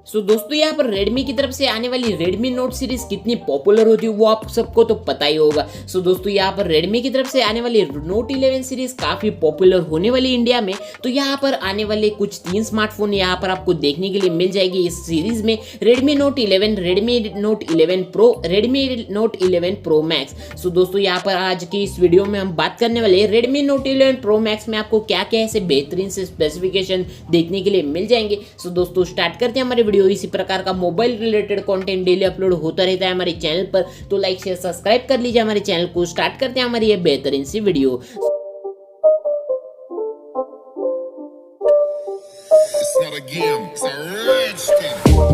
दोस्तों यहाँ पर Redmi की तरफ से आने वाली Redmi Note सीरीज कितनी पॉपुलर होती है वो आप सबको तो पता ही होगा। दोस्तों यहाँ पर Redmi की तरफ से आने वाली Note 11 सीरीज काफी पॉपुलर होने वाली इंडिया में। तो यहाँ पर आने वाले कुछ 3 स्मार्टफोन यहाँ पर आपको देखने के लिए मिल जाएगी इस सीरीज में। Redmi Note 11, Redmi Note 11 Pro, Redmi Note 11 Pro Max। दोस्तों यहाँ पर आज की इस वीडियो में हम बात करने वाले हैं Redmi Note 11 Pro Max में आपको क्या क्या ऐसे बेहतरीन से स्पेसिफिकेशन देखने के लिए मिल जाएंगे। दोस्तों स्टार्ट करते हैं हमारे वीडियो। इसी प्रकार का mobile related content daily upload होता रहता है हमारे चैनल पर, तो लाइक शेयर सब्सक्राइब कर लीजिए हमारे चैनल को। स्टार्ट करते हैं हमारी ये बेहतरीन सी video. It's not a game, it's a rich thing.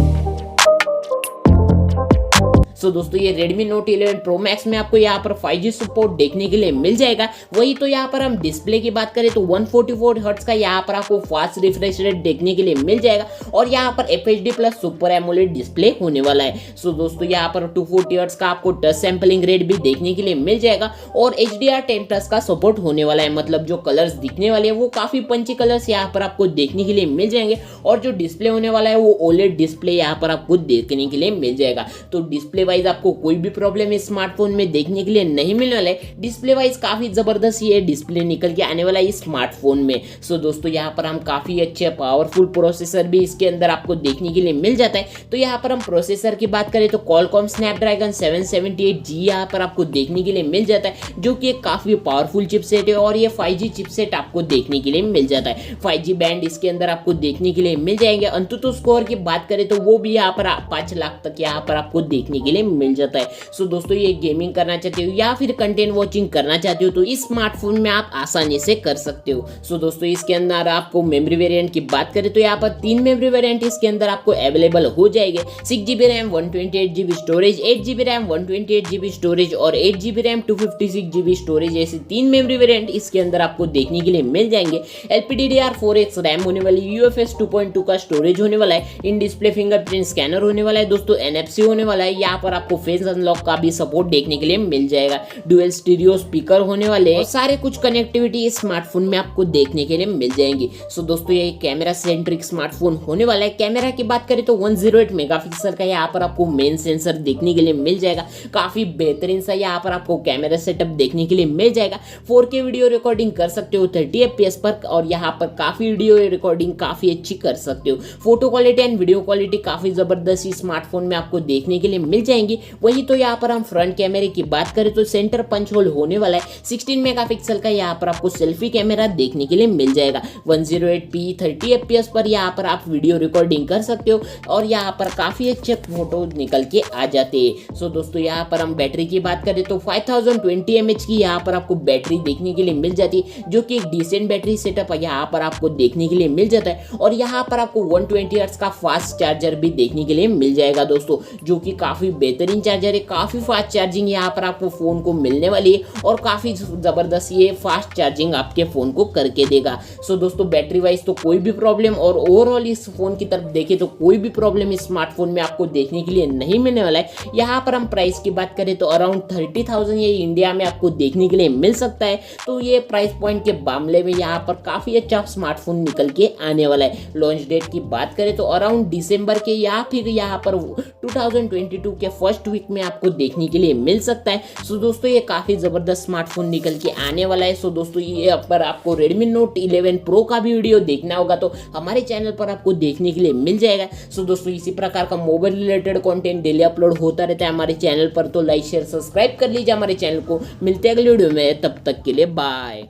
दोस्तों ये Redmi Note 11 Pro Max में आपको यहाँ पर 5G सपोर्ट देखने के लिए मिल जाएगा। वही तो यहाँ पर हम डिस्प्ले की बात करें तो 144 हर्ट्ज का यहाँ पर आपको फास्ट रिफ्रेश रेट देखने के लिए मिल जाएगा और यहाँ पर FHD plus super AMOLED display होने वाला है। दोस्तों यहाँ पर 240 हर्ट्ज का आपको टच सैंपलिंग रेट भी देखने के लिए मिल जाएगा और HDR10 प्लस का सपोर्ट होने वाला है। मतलब जो कलर्स दिखने वाले हैं वो काफी पंची कलर्स यहाँ पर आपको देखने के लिए मिल जाएंगे और जो डिस्प्ले होने वाला है वो OLED डिस्प्ले यहाँ पर आपको देखने के लिए मिल जाएगा। तो डिस्प्ले वाइज आपको कोई भी प्रॉब्लम इस स्मार्टफोन में देखने के लिए नहीं मिलने वाला है। डिस्प्ले वाइज काफी जबरदस्त ये डिस्प्ले निकल के आने वाला है इस स्मार्टफोन में। दोस्तों यहाँ पर हम काफी अच्छे पावरफुल प्रोसेसर भी इसके अंदर आपको देखने के लिए मिल जाता है। तो यहाँ पर हम प्रोसेसर की बात करें तो Qualcomm Snapdragon 778G यहाँ पर आपको देखने के लिए मिल जाता है, जो कि एक काफी पावरफुल चिपसेट है और ये 5G चिपसेट आपको देखने के लिए मिल जाता है। 5G बैंड इसके अंदर आपको देखने के लिए मिल जाएंगे। अंतुतु स्कोर की बात करें तो वो भी यहाँ पर 5 लाख तक यहाँ पर आपको देखने के लिए मिल जाता है। दोस्तों ये गेमिंग करना चाहते हो या फिर कंटेंट वॉचिंग करना चाहते हो तो इस स्मार्टफोन में आप आसानी से कर सकते हो। दोस्तों इसके अंदर आपको मेमोरी वेरिएंट की बात करें तो यहाँ पर 3 मेमोरी वेरिएंट इसके अंदर आपको अवेलेबल हो जाएंगे। 6GB RAM 128GB storage, 8GB RAM 128GB storage और 8GB रैम 256GB स्टोरेज, ऐसे 3 मेमोरी वेरिएंट इसके अंदर आपको देखने के लिए मिल जाएंगे। LPDDR4X रैम होने वाली, UFS 2.2 का स्टोरेज होने वाला है, इन डिस्प्ले फिंगरप्रिंट स्कैनर होने वाला है दोस्तों, NFC होने वाला है। यहाँ पर आपको फेस अनलॉक का भी सपोर्ट देखने के लिए मिल जाएगा। डुअल स्टीरियो स्पीकर होने वाले और सारे कुछ कनेक्टिविटी इस स्मार्टफोन में आपको देखने के लिए मिल जाएंगी। दोस्तों ये कैमरा सेंट्रिक स्मार्टफोन होने वाला है। कैमरा की बात करें तो 108 मेगापिक्सल का यहाँ पर आपको मेन सेंसर देखने के लिए मिल जाएगा। काफी बेहतरीन सा यहाँ पर आपको कैमरा सेटअप देखने के लिए मिल जाएगा। 4K वीडियो रिकॉर्डिंग कर सकते हो 30 FPS पर और यहाँ पर काफी वीडियो रिकॉर्डिंग काफी अच्छी कर सकते हो। Photo quality and video quality काफी जबरदस्त इस स्मार्टफोन में आपको देखने के लिए मिल जाएंगी। वही तो यहाँ पर हम फ्रंट कैमरे की बात करें तो सेंटर पंच होल होने वाला है। 16 मेगापिक्सल का यहाँ पर आपको सेल्फी कैमरा देखने के लिए मिल जाएगा। 108p 30 fps पर यहाँ पर आप वीडियो रिकॉर्डिंग कर सकते हो और यहाँ पर काफी अच्छे फोटो निकल के आ जाते हैं। दोस्तों यहाँ पर हम बैटरी की बात करें तो 5020 mAh की यहाँ पर आपको बैटरी देखने के लिए मिल जाती है, जो कि एक डिसेंट बैटरी सेटअप यहाँ पर आपको देखने के लिए मिल जाता है। और यहाँ पर आपको 120 हर्ट्ज का फास्ट चार्जर भी देखने के लिए मिल जाएगा दोस्तों, जो कि काफी बेहतरीन चार्जर है। काफी फास्ट चार्जिंग यहाँ पर आपको फोन को मिलने वाली है और काफी जबरदस्त ये फास्ट चार्जिंग आपके फोन को करके देगा। दोस्तों बैटरी वाइज तो कोई भी प्रॉब्लम और ओवरऑल इस फोन की तरफ देखें तो कोई भी प्रॉब्लम इस स्मार्टफोन में आपको देखने के लिए नहीं मिलने वाला है। यहाँ पर हम प्राइस की बात करें तो अराउंड 30,000 ये इंडिया में आपको देखने के लिए मिल सकता है। तो ये प्राइस पॉइंट के मामले में यहाँ पर काफी अच्छा स्मार्टफोन निकल के आने वाला है। लॉन्च डेट की बात करें तो अराउंड दिसंबर के या फिर यहाँ पर 2022 के फर्स्ट वीक में आपको देखने के लिए मिल सकता है। दोस्तों ये काफी जबरदस्त स्मार्टफोन निकल के आने वाला है। दोस्तों ये पर आपको Redmi Note 11 Pro का भी वीडियो देखना होगा तो हमारे चैनल पर आपको देखने के लिए मिल जाएगा। दोस्तों इसी प्रकार का mobile related content daily upload होता रहता है हमारे चैनल पर, तो लाइक शेयर सब्सक्राइब कर लीजिए हमारे चैनल को। मिलते हैं अगले वीडियो में, तब तक के लिए बाय।